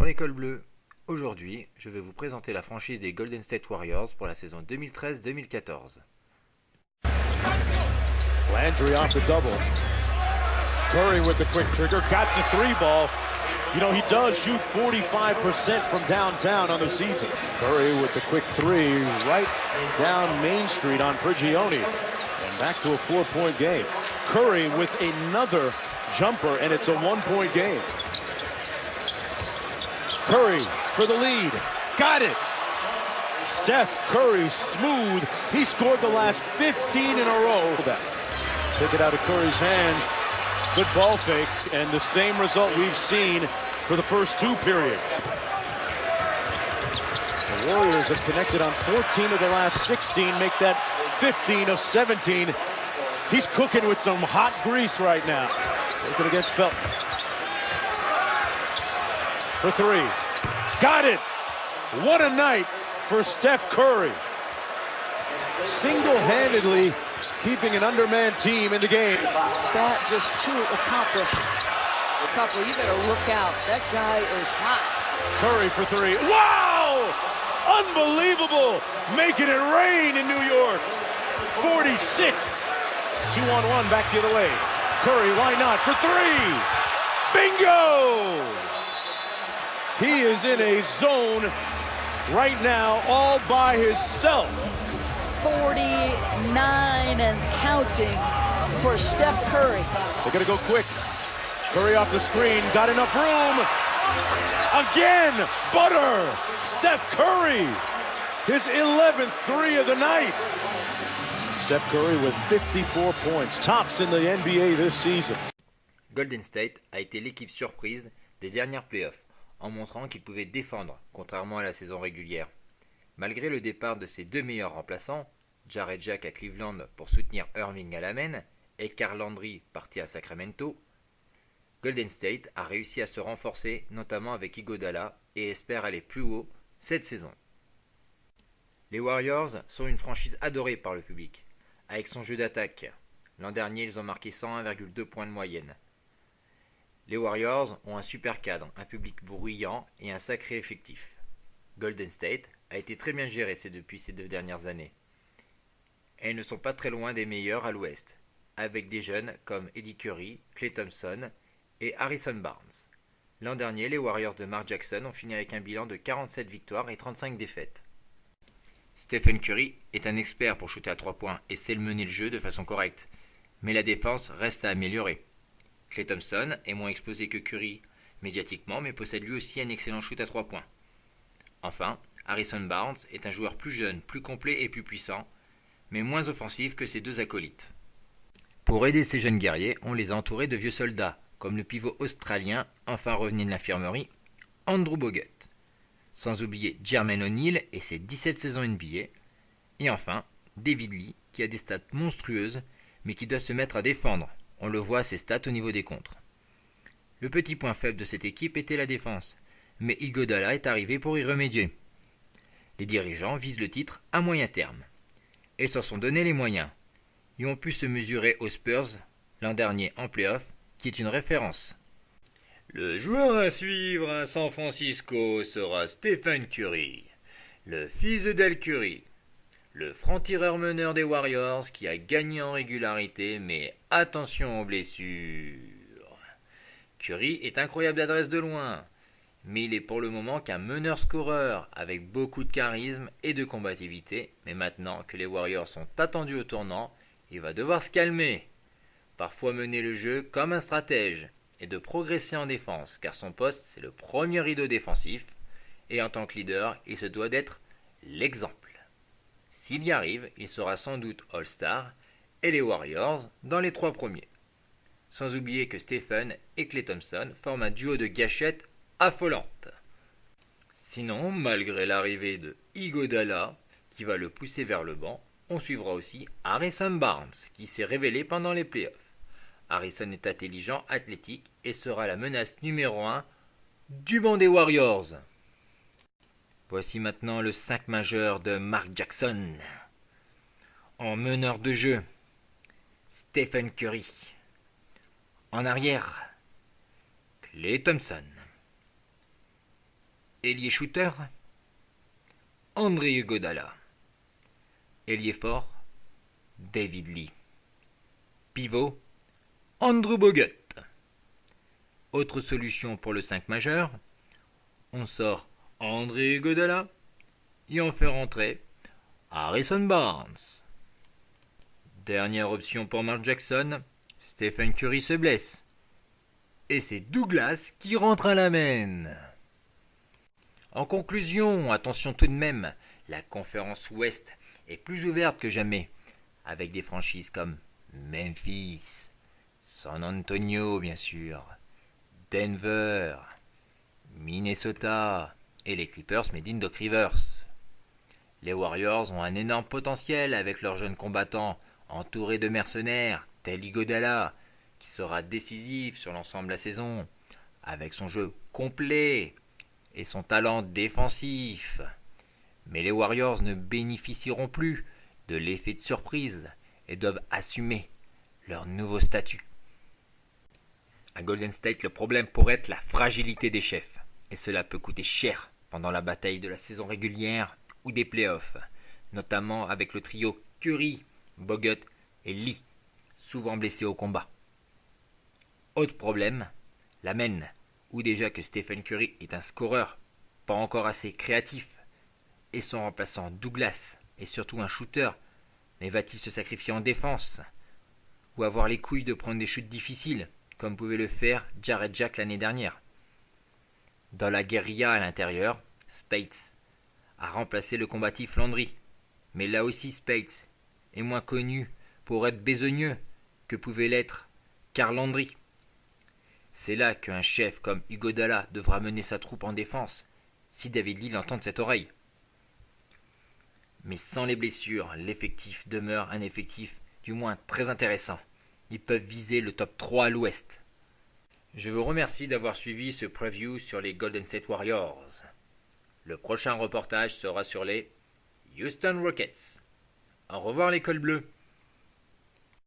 Bonjour l'école bleue. Aujourd'hui, je vais vous présenter la franchise des Golden State Warriors pour la saison 2013-2014. Landry off the double. Curry with the quick trigger, got the three ball. You know, he does shoot 45% from downtown on the season. Curry with the quick three right down Main Street on Prigioni. And back to a 4-point game. Curry with another jumper, and it's a 1-point game. Curry for the lead. Got it. Steph Curry smooth. He scored the last 15 in a row. Take it out of Curry's hands. Good ball fake, and the same result we've seen for the first two periods. The Warriors have connected on 14 of the last 16, make that 15 of 17. He's cooking with some hot grease right now. Looking against Felton. For three. Got it! What a night for Steph Curry. Single-handedly keeping an undermanned team in the game. Stat just too accomplished. You better look out. That guy is hot. Curry for three. Wow! Unbelievable! Making it rain in New York. 46. 2-on-1 back the other way. Curry, why not? For three! Bingo! He is in a zone right now all by himself. 49 and counting for Steph Curry. They're going to go quick. Curry off the screen, got enough room. Again, butter. Steph Curry, his 11th three of the night. Steph Curry with 54 points, tops in the NBA this season. Golden State a été l'équipe surprise des dernières playoffs, en montrant qu'il pouvait défendre, contrairement à la saison régulière. Malgré le départ de ses deux meilleurs remplaçants, Jarrett Jack à Cleveland pour soutenir Irving à la main et Carl Landry parti à Sacramento, Golden State a réussi à se renforcer, notamment avec Iguodala, et espère aller plus haut cette saison. Les Warriors sont une franchise adorée par le public, avec son jeu d'attaque. L'an dernier, ils ont marqué 101,2 points de moyenne. Les Warriors ont un super cadre, un public bruyant et un sacré effectif. Golden State a été très bien géré depuis ces 2 dernières années. Et ils ne sont pas très loin des meilleurs à l'ouest, avec des jeunes comme Eddie Curry, Klay Thompson et Harrison Barnes. L'an dernier, les Warriors de Mark Jackson ont fini avec un bilan de 47 victoires et 35 défaites. Stephen Curry est un expert pour shooter à 3 points et sait mener le jeu de façon correcte, mais la défense reste à améliorer. Klay Thompson est moins explosé que Curry médiatiquement, mais possède lui aussi un excellent shoot à 3 points. Enfin, Harrison Barnes est un joueur plus jeune, plus complet et plus puissant, mais moins offensif que ses deux acolytes. Pour aider ces jeunes guerriers, on les a entourés de vieux soldats, comme le pivot australien, enfin revenu de l'infirmerie, Andrew Bogut. Sans oublier Jermaine O'Neal et ses 17 saisons NBA. Et enfin, David Lee, qui a des stats monstrueuses, mais qui doit se mettre à défendre. On le voit à ses stats au niveau des contres. Le petit point faible de cette équipe était la défense, mais Iguodala est arrivé pour y remédier. Les dirigeants visent le titre à moyen terme. Et s'en sont donné les moyens. Ils ont pu se mesurer aux Spurs l'an dernier en play-off, qui est une référence. Le joueur à suivre à San Francisco sera Stephen Curry, le fils de Del Curry, le franc-tireur meneur des Warriors qui a gagné en régularité, mais attention aux blessures. Curry est incroyable d'adresse de loin, mais il est pour le moment qu'un meneur-scoreur avec beaucoup de charisme et de combativité, mais maintenant que les Warriors sont attendus au tournant, il va devoir se calmer. Parfois mener le jeu comme un stratège et de progresser en défense, car son poste c'est le premier rideau défensif, et en tant que leader, il se doit d'être l'exemple. S'il y arrive, il sera sans doute All-Star, et les Warriors dans les 3 premiers. Sans oublier que Stephen et Klay Thompson forment un duo de gâchettes affolante. Sinon, malgré l'arrivée de Iguodala, qui va le pousser vers le banc, on suivra aussi Harrison Barnes, qui s'est révélé pendant les playoffs. Harrison est intelligent, athlétique et sera la menace numéro 1 du banc des Warriors. Voici maintenant le 5 majeur de Mark Jackson. En meneur de jeu, Stephen Curry. En arrière, Klay Thompson. Ailier shooter, André Iguodala. Ailier fort, David Lee. Pivot, Andrew Bogut. Autre solution pour le 5 majeur, on sort André Iguodala et on fait rentrer Harrison Barnes. Dernière option pour Mark Jackson, Stephen Curry se blesse. Et c'est Douglas qui rentre à la main. En conclusion, attention tout de même, la conférence Ouest est plus ouverte que jamais, avec des franchises comme Memphis, San Antonio bien sûr, Denver, Minnesota et les Clippers made in Doc Rivers. Les Warriors ont un énorme potentiel avec leurs jeunes combattants entourés de mercenaires, tel Iguodala, qui sera décisif sur l'ensemble de la saison, avec son jeu complet et son talent défensif. Mais les Warriors ne bénéficieront plus de l'effet de surprise et doivent assumer leur nouveau statut. À Golden State, le problème pourrait être la fragilité des chefs, et cela peut coûter cher pendant la bataille de la saison régulière ou des playoffs, notamment avec le trio Curry, Bogut et Lee, souvent blessés au combat. Autre problème, la main, où déjà que Stephen Curry est un scoreur pas encore assez créatif, et son remplaçant Douglas est surtout un shooter, mais va-t-il se sacrifier en défense ou avoir les couilles de prendre des chutes difficiles, comme pouvait le faire Jarrett Jack l'année dernière? Dans la guérilla à l'intérieur, Speights a remplacé le combatif Landry, mais là aussi Speights est moins connu pour être besogneux que pouvait l'être Carl Landry. C'est là qu'un chef comme Iguodala devra mener sa troupe en défense, si David Lee l'entend de cette oreille. Mais sans les blessures, l'effectif demeure un effectif du moins très intéressant. Ils peuvent viser le top 3 à l'ouest. Je vous remercie d'avoir suivi ce preview sur les Golden State Warriors. Le prochain reportage sera sur les Houston Rockets. Au revoir les cols bleus.